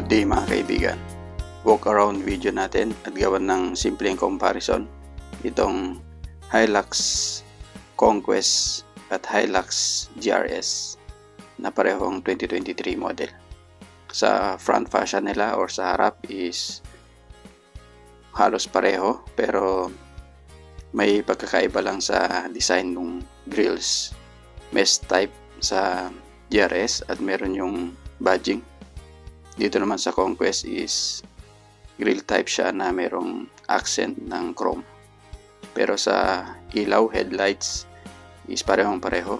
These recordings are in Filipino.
Good day mga kaibigan. Walk around video natin at gawan ng simpleng comparison itong Hilux Conquest at Hilux GRS na parehong 2023 model. Sa front fascia nila or sa harap is halos pareho, pero may pagkakaiba lang sa design ng grills. Mesh type sa GRS at meron yung badging. Dito naman sa Conquest is grill type siya na merong accent ng chrome. Pero sa ilaw, headlights is parehong pareho.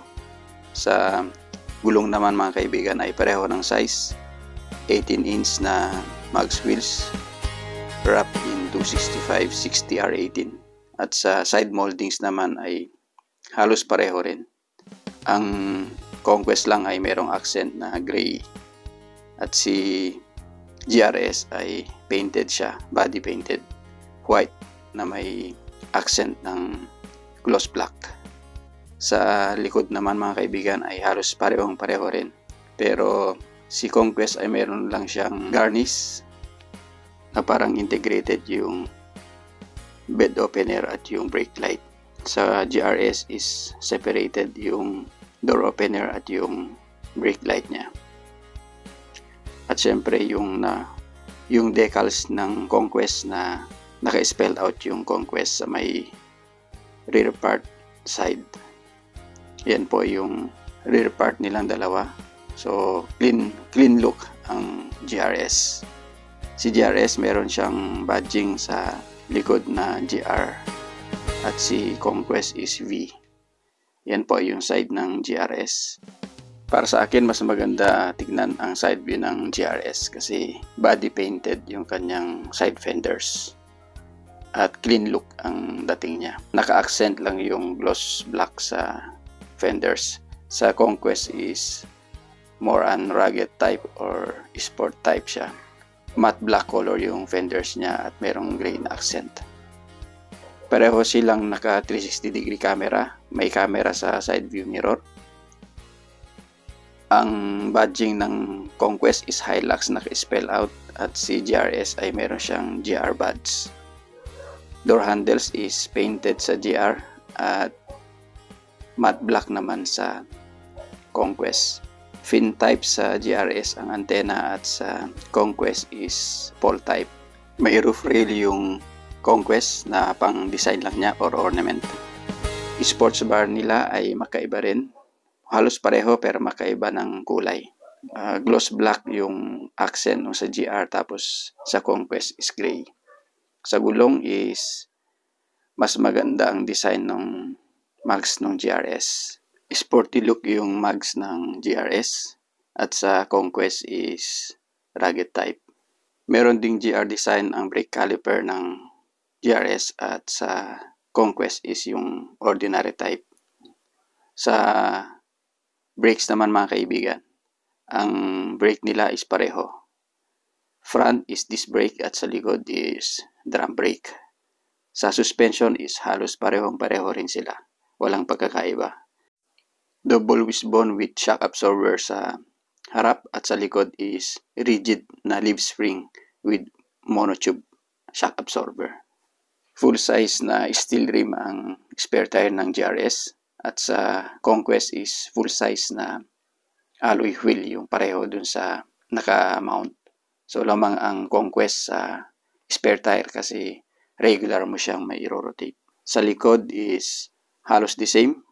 Sa gulong naman mga kaibigan ay pareho ng size. 18-inch na mags wheels wrapped in 265 60R18. At sa side moldings naman ay halos pareho rin. Ang Conquest lang ay merong accent na gray. At si GRS ay painted siya, body painted white na may accent ng gloss black. Sa likod naman mga kaibigan ay halos parehong pareho rin. Pero si Conquest ay meron lang siyang garnish na parang integrated yung bed opener at yung brake light. Sa GRS is separated yung door opener at yung brake light niya. At syempre yung decals ng Conquest na naka-spell out yung Conquest sa may rear part side. Yan po yung rear part nilang dalawa. So clean look ang GRS. Si GRS meron siyang badging sa likod na GR at si Conquest is V. Yan po yung side ng GRS. Para sa akin, mas maganda tignan ang side view ng GRS kasi body painted yung kanyang side fenders at clean look ang dating niya. Naka-accent lang yung gloss black sa fenders. Sa Conquest is more on rugged type or sport type siya. Matte black color yung fenders niya at merong gray na accent. Pareho silang naka 360 degree camera. May camera sa side view mirror. Ang badging ng Conquest is Hilux naka-spell out at si GRS ay meron siyang GR badge. Door handles is painted sa GR at matte black naman sa Conquest. Fin type sa GRS ang antena at sa Conquest is pole type. May roof rail yung Conquest na pang design lang niya or ornament. Sports bar nila ay makaiba rin. Halos pareho pero makaiba ng kulay. Gloss black yung accent sa GR tapos sa Conquest is gray. Sa gulong is mas maganda ang design ng mags ng GRS. Sporty look yung mags ng GRS at sa Conquest is rugged type. Meron ding GR design ang brake caliper ng GRS at sa Conquest is yung ordinary type. Sa brakes naman mga kaibigan, ang brake nila is pareho. Front is disc brake at sa likod is drum brake. Sa suspension is halos parehong-pareho rin sila. Walang pagkakaiba. Double wishbone with shock absorber sa harap at sa likod is rigid na leaf spring with monotube shock absorber. Full size na steel rim ang spare tire ng GRS. At sa Conquest is full size na alloy wheel yung pareho dun sa naka-mount. So lamang ang Conquest sa spare tire kasi regular mo siyang may rotate. Sa likod is halos the same.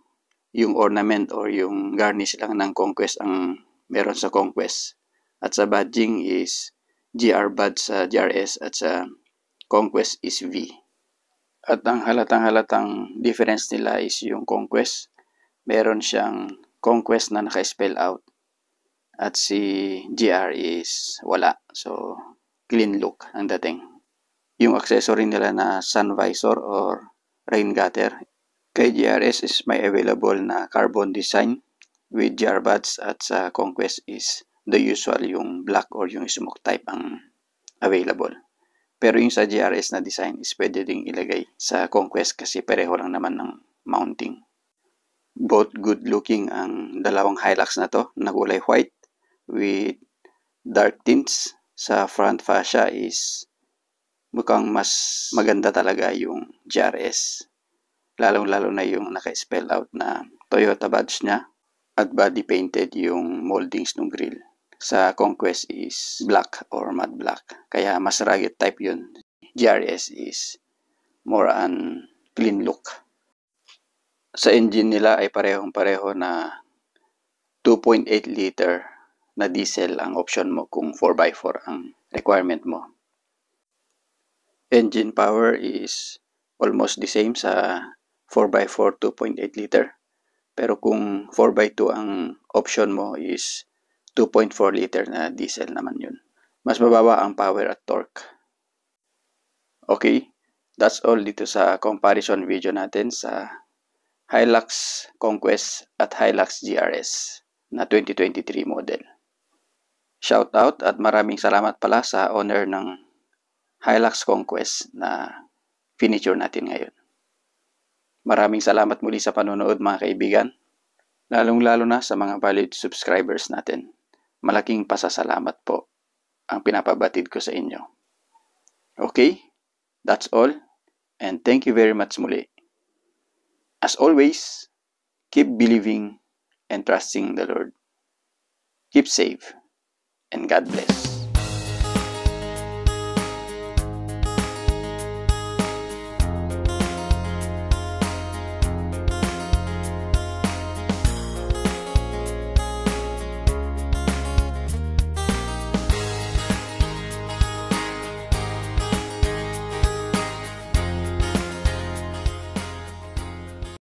Yung ornament or yung garnish lang ng Conquest ang meron sa Conquest. At sa badging is GR badge sa GRS at sa Conquest is V. At ang halatang difference nila is yung Conquest. Meron siyang Conquest na naka-spell out. At si GR is wala. So, clean look ang dating. Yung accessory nila na sun visor or rain gutter. Kay GRS is may available na carbon design with GR buds at sa Conquest is the usual yung black or yung smoke type ang available. Pero yung sa GRS na design is pwede ding ilagay sa Conquest kasi pareho lang naman ng mounting. Both good looking ang dalawang Hilux na to na kulay white with dark tints sa front fascia is mukhang mas maganda talaga yung GRS. Lalong-lalo na yung naka-spell out na Toyota badge niya at body painted yung moldings ng grill. Sa Conquest is black or matte black. Kaya mas rugged type yun. GRS is more on clean look. Sa engine nila ay parehong-pareho na 2.8 liter na diesel ang option mo kung 4x4 ang requirement mo. Engine power is almost the same sa 4x4 2.8 liter. Pero kung 4x2 ang option mo is 2.4 liter na diesel naman yun. Mas mababa ang power at torque. Okay, that's all dito sa comparison video natin sa Hilux Conquest at Hilux GRS na 2023 model. Shout out at maraming salamat pala sa owner ng Hilux Conquest na finiture natin ngayon. Maraming salamat muli sa panonood mga kaibigan, lalong-lalo na sa mga valued subscribers natin. Malaking pasasalamat po ang pinapabatid ko sa inyo. Okay, that's all and thank you very much muli. As always, keep believing and trusting the Lord. Keep safe and God bless.